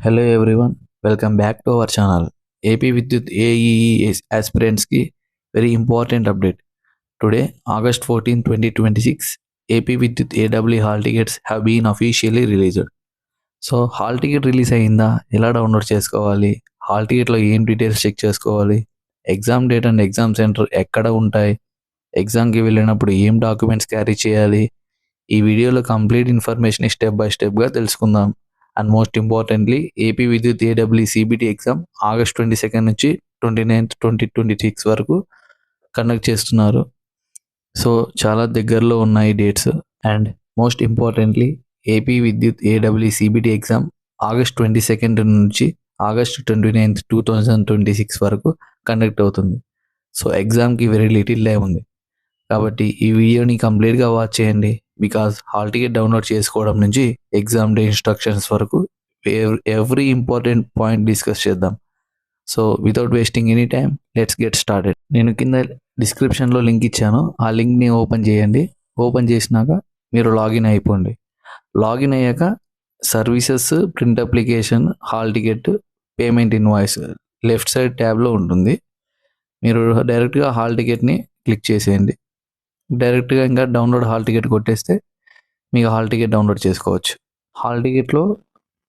Hello everyone, welcome back to our channel. AP Vidyut AEE aspirants ki very important update. Today, August 14, 2026, AP Vidyut AW hall tickets have been officially released. So hall ticket release అయ్యిందా, ఎలా download చేసుకోవాలి, hall టికెట్లో ఏం details check చేసుకోవాలి, exam date and exam centre ఎక్కడ ఉంటాయి, ఎగ్జామ్కి వెళ్ళినప్పుడు ఏం డాక్యుమెంట్స్ క్యారీ చేయాలి, ఈ వీడియోలో కంప్లీట్ ఇన్ఫర్మేషన్ స్టెప్ బై స్టెప్గా తెలుసుకుందాం. అండ్ మోస్ట్ ఇంపార్టెంట్లీ ఏపీ విద్యుత్ ఏడబ్ల్యూ సిబిటి ఎగ్జామ్ ఆగస్ట్ 22 నుంచి 29, 2026 వరకు కండక్ట్ చేస్తున్నారు. సో చాలా దగ్గరలో ఉన్నాయి dates. And most importantly AP విద్యుత్ ఏడబ్ల్యూ సిబిటి ఎగ్జామ్ ఆగస్ట్ 22 నుంచి ఆగస్ట్ 29, 2026 వరకు కండక్ట్ అవుతుంది. సో ఎగ్జామ్కి వెరీ లిటిల్ టైం ఉంది కాబట్టి ఈ వీడియోని కంప్లీట్గా వాచ్ చేయండి. బికాజ్ హాల్ టికెట్ డౌన్లోడ్ చేసుకోవడం నుంచి ఎగ్జామ్ డే ఇన్స్ట్రక్షన్స్ వరకు ఎవ్రీ ఇంపార్టెంట్ పాయింట్ డిస్కస్ చేద్దాం. So without wasting any time let's get started. నేను కింద డిస్క్రిప్షన్లో లింక్ ఇచ్చాను, ఆ లింక్ని ఓపెన్ చేయండి. ఓపెన్ చేసినాక మీరు లాగిన్ అయిపోండి. లాగిన్ అయ్యాక services, print application, hall ticket, payment invoice left side ట్యాబ్లో ఉంటుంది. మీరు డైరెక్ట్గా హాల్ టికెట్ని క్లిక్ చేసేయండి. డైరెక్ట్గా ఇంకా డౌన్లోడ్ హాల్ టికెట్ కొట్టేస్తే మీకు హాల్ టికెట్ డౌన్లోడ్ చేసుకోవచ్చు. హాల్ టికెట్లో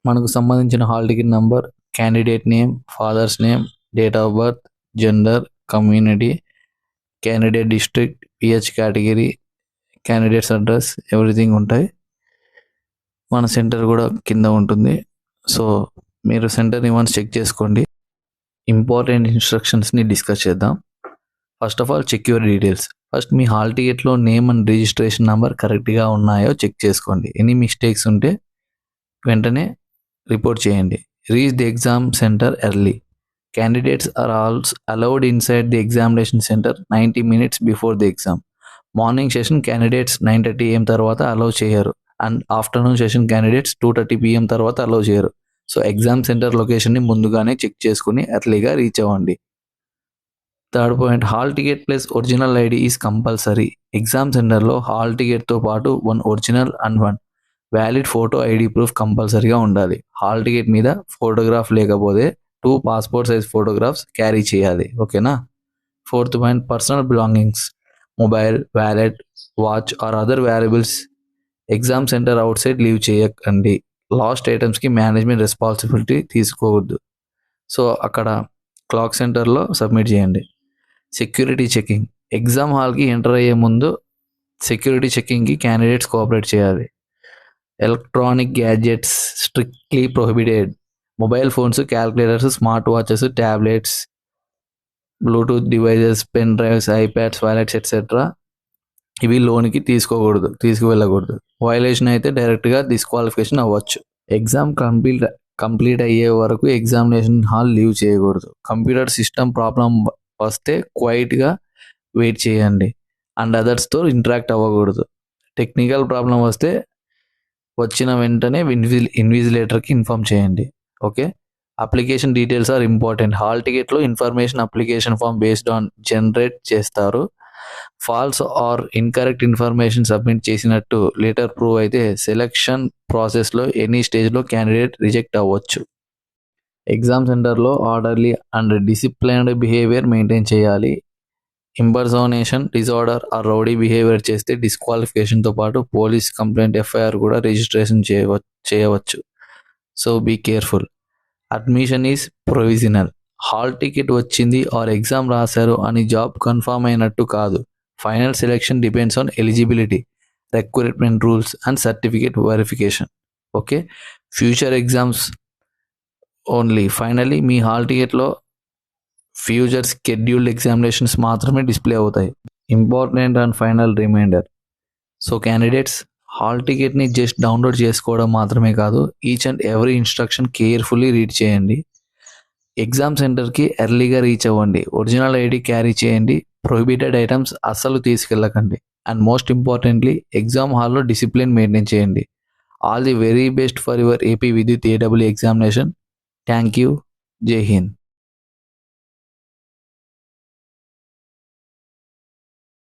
మనకు సంబంధించిన hall ticket number, candidate name, father's name, date of birth, gender, community, candidate district, PH category, candidates address, everything ఉంటాయి. మన సెంటర్ కూడా కింద ఉంటుంది. సో మీరు సెంటర్ని వన్స్ చెక్ చేసుకోండి. ఇంపార్టెంట్ ఇన్స్ట్రక్షన్స్ని డిస్కస్ చేద్దాం. First of all check your details. First మీ హాల్ టికెట్లో నేమ్ అండ్ రిజిస్ట్రేషన్ నెంబర్ కరెక్ట్గా ఉన్నాయో చెక్ చేసుకోండి. ఎనీ మిస్టేక్స్ ఉంటే వెంటనే రిపోర్ట్ చేయండి. Reach the exam centre early. Candidates are also allowed inside the examination centre 90 minutes before the exam. Morning session candidates 9:30 AM తర్వాత allow చేయరు. And afternoon session candidates 2:30 PM తర్వాత allow చేయరు. So exam centre లొకేషన్ని ముందుగానే check చేసుకుని ఎర్లీగా reach అవ్వండి. Third point, hall ticket plus original ID is compulsory. Exam సెంటర్లో హాల్ టికెట్తో పాటు 1 original and 1 valid photo ID proof కంపల్సరీగా ఉండాలి. హాల్ టికెట్ మీద ఫోటోగ్రాఫ్ లేకపోతే 2 పాస్పోర్ట్ సైజ్ ఫోటోగ్రాఫ్స్ క్యారీ చేయాలి. ఓకేనా? Fourth point, personal belongings, mobile, wallet, watch or other valuables exam centre outside leave చేయకండి. లాస్ట్ ఐటమ్స్కి మేనేజ్మెంట్ రెస్పాన్సిబిలిటీ తీసుకోవద్దు. So అక్కడ క్లాక్ సెంటర్లో సబ్మిట్ చేయండి. సెక్యూరిటీ చెకింగ్, ఎగ్జామ్ హాల్కి ఎంటర్ అయ్యే ముందు సెక్యూరిటీ చెకింగ్కి క్యాండిడేట్స్ కోఆపరేట్ చేయాలి. Electronic gadgets strictly prohibited. Mobile phones, calculators, smart watches, tablets, bluetooth devices, pen drives, iPads, wallets etcetera ఇవి లోనికి తీసుకువెళ్ళకూడదు. వైలేషన్ అయితే డైరెక్ట్గా డిస్క్వాలిఫికేషన్ అవ్వచ్చు. ఎగ్జామ్ కంప్లీట్ అయ్యే వరకు ఎగ్జామినేషన్ హాల్ లీవ్ చేయకూడదు. కంప్యూటర్ సిస్టమ్ ప్రాబ్లం వస్తే క్వైట్గా వెయిట్ చేయండి అండ్ అదర్స్తో ఇంటరాక్ట్ అవ్వకూడదు. టెక్నికల్ ప్రాబ్లం వస్తే వచ్చిన వెంటనే ఇన్విజిలేటర్కి ఇన్ఫామ్ చేయండి. Okay. Application details are important. Hall టికెట్లో information application form based on generate చేస్తారు. False or incorrect information submit చేసినట్టు లేటర్ ప్రూవ్ అయితే సెలెక్షన్ ప్రాసెస్లో ఎనీ స్టేజ్లో క్యాండిడేట్ రిజెక్ట్ అవ్వచ్చు. ఎగ్జామ్ సెంటర్లో orderly and disciplined behaviour maintain చేయాలి. Impersonation disorder or rowdy behaviour చేస్తే డిస్క్వాలిఫికేషన్తో పాటు పోలీస్ కంప్లైంట్, FIR కూడా రిజిస్ట్రేషన్ చేయవచ్చు. So be careful. Admission is provisional. Hall ticket వచ్చింది ఆర్ ఎగ్జామ్ రాశారు అని జాబ్ కన్ఫర్మ్ అయినట్టు కాదు. Final selection depends on eligibility, recruitment rules and certificate verification. Okay. Future exams only. Finally మీ hall టికెట్లో future scheduled examinations మాత్రమే display అవుతాయి. Important and final reminder. So candidates, hall టికెట్ని just download చేసుకోవడం మాత్రమే కాదు, each and every instruction carefully read చేయండి. Exam సెంటర్కి ఎర్లీగా రీచ్ అవ్వండి. ఒరిజినల్ ఐడి క్యారీ చేయండి. ప్రొహిబిటెడ్ ఐటమ్స్ అస్సలు తీసుకెళ్ళకండి. అండ్ మోస్ట్ ఇంపార్టెంట్లీ ఎగ్జామ్ హాల్లో డిసిప్లిన్ మెయింటైన్ చేయండి. All the very best for your AP విద్యుత్ AW ఎగ్జామినేషన్. Thank you. జై హింద్.